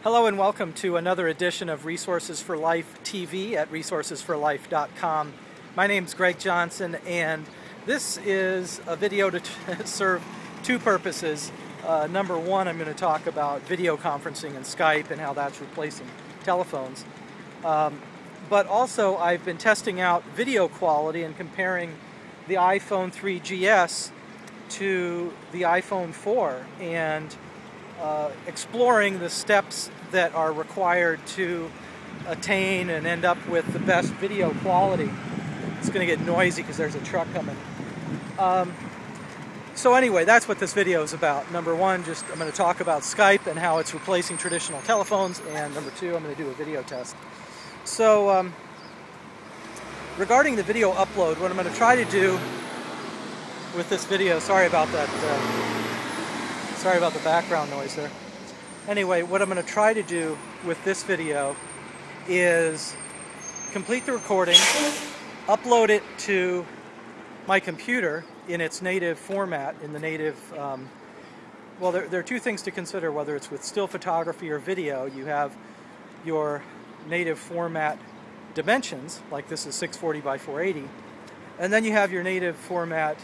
Hello and welcome to another edition of Resources for Life TV at resourcesforlife.com. My name is Greg Johnson, and this is a video to serve two purposes. Number one, I'm going to talk about video conferencing and Skype and how that's replacing telephones. But also, I've been testing out video quality and comparing the iPhone 3GS to the iPhone 4 and exploring the steps that are required to attain and end up with the best video quality. It's going to get noisy because there's a truck coming. So anyway, that's what this video is about. Number one, I'm going to talk about Skype and how it's replacing traditional telephones, and number two, I'm going to do a video test. So regarding the video upload, what I'm going to try to do with this video, sorry about that. Sorry about the background noise there. Anyway, what I'm going to try to do with this video is complete the recording, upload it to my computer in its native format, in the native, well, there are two things to consider, whether it's with still photography or video. You have your native format dimensions, like this is 640 by 480, and then you have your native format,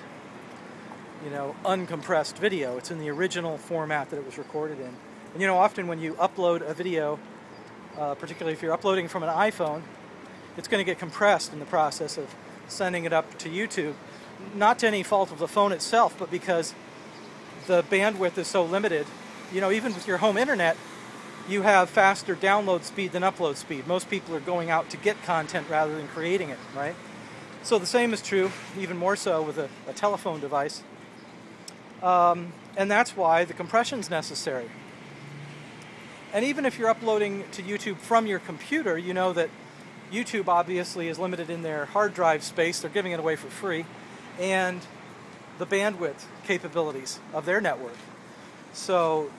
uncompressed video. It's in the original format that it was recorded in. And often when you upload a video, particularly if you're uploading from an iPhone, it's going to get compressed in the process of sending it up to YouTube. Not to any fault of the phone itself, but because the bandwidth is so limited. Even with your home internet, you have faster download speed than upload speed. Most people are going out to get content rather than creating it, right? So the same is true, even more so with a telephone device. And that's why the compression is necessary. And even if you're uploading to YouTube from your computer, you know that YouTube obviously is limited in their hard drive space. They're giving it away for free. And the bandwidth capabilities of their network. So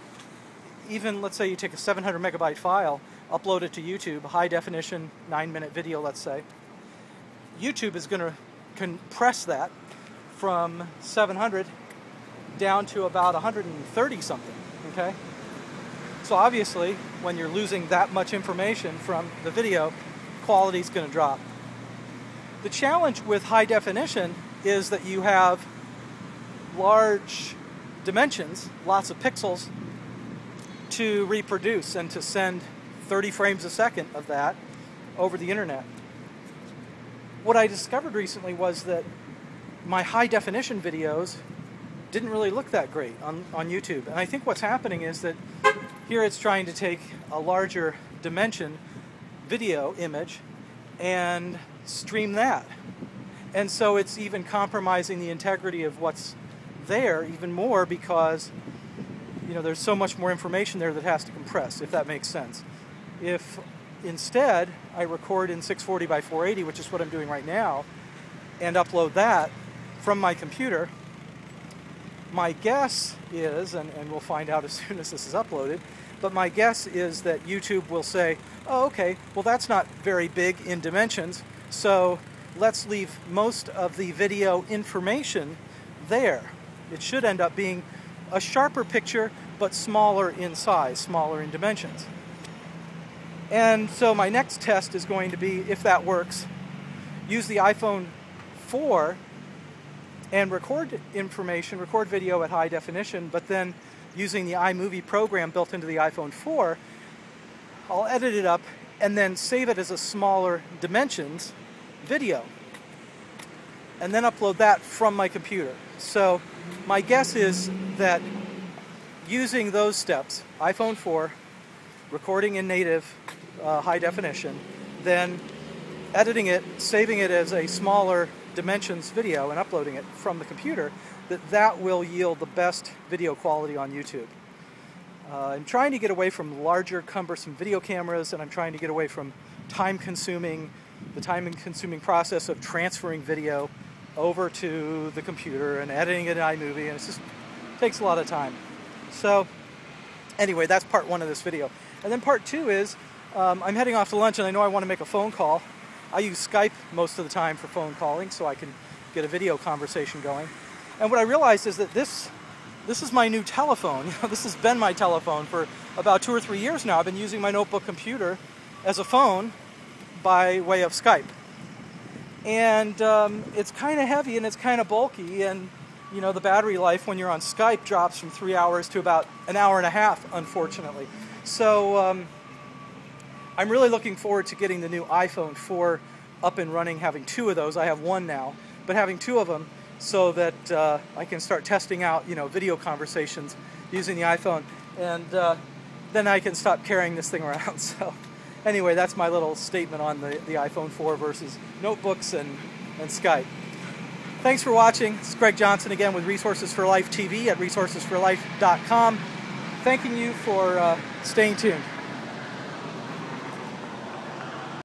even, let's say you take a 700 megabyte file, upload it to YouTube, high definition, 9-minute video, let's say. YouTube is going to compress that from 700 down to about 130 something, okay? So obviously, when you're losing that much information from the video, quality is going to drop. The challenge with high definition is that you have large dimensions, lots of pixels, to reproduce and to send 30 frames a second of that over the internet. What I discovered recently was that my high definition videos didn't really look that great on YouTube. And I think what's happening is that here it's trying to take a larger dimension video image and stream that. And so it's even compromising the integrity of what's there even more because there's so much more information there that has to compress, if that makes sense. If instead I record in 640 by 480, which is what I'm doing right now, and upload that from my computer, my guess is, and we'll find out as soon as this is uploaded, but my guess is that YouTube will say, oh, okay, well that's not very big in dimensions, so let's leave most of the video information there. It should end up being a sharper picture, but smaller in size, smaller in dimensions. And so my next test is going to be, if that works, use the iPhone 4 and record information, record video at high definition, but then using the iMovie program built into the iPhone 4, I'll edit it up and then save it as a smaller dimensions video, and then upload that from my computer. So my guess is that using those steps, iPhone 4, recording in native high definition, then editing it, saving it as a smaller dimensions video and uploading it from the computer, that will yield the best video quality on YouTube. I'm trying to get away from larger, cumbersome video cameras, and I'm trying to get away from the time-consuming process of transferring video over to the computer and editing it in iMovie, and it takes a lot of time. So anyway, that's part one of this video. And then part two is, I'm heading off to lunch and I know I want to make a phone call. I use Skype most of the time for phone calling so I can get a video conversation going. And what I realized is that this this is my new telephone. This has been my telephone for about 2 or 3 years now. I've been using my notebook computer as a phone by way of Skype. And it's kind of heavy and it's kind of bulky, and you know, the battery life when you're on Skype drops from 3 hours to about an hour and a half, unfortunately. So I'm really looking forward to getting the new iPhone 4 up and running, having 2 of those. I have 1 now, but having 2 of them so that I can start testing out, you know, video conversations using the iPhone, and then I can stop carrying this thing around. So anyway, that's my little statement on the iPhone 4 versus notebooks and Skype. Thanks for watching. This is Greg Johnson again with Resources for Life TV at resourcesforlife.com. Thanking you for staying tuned.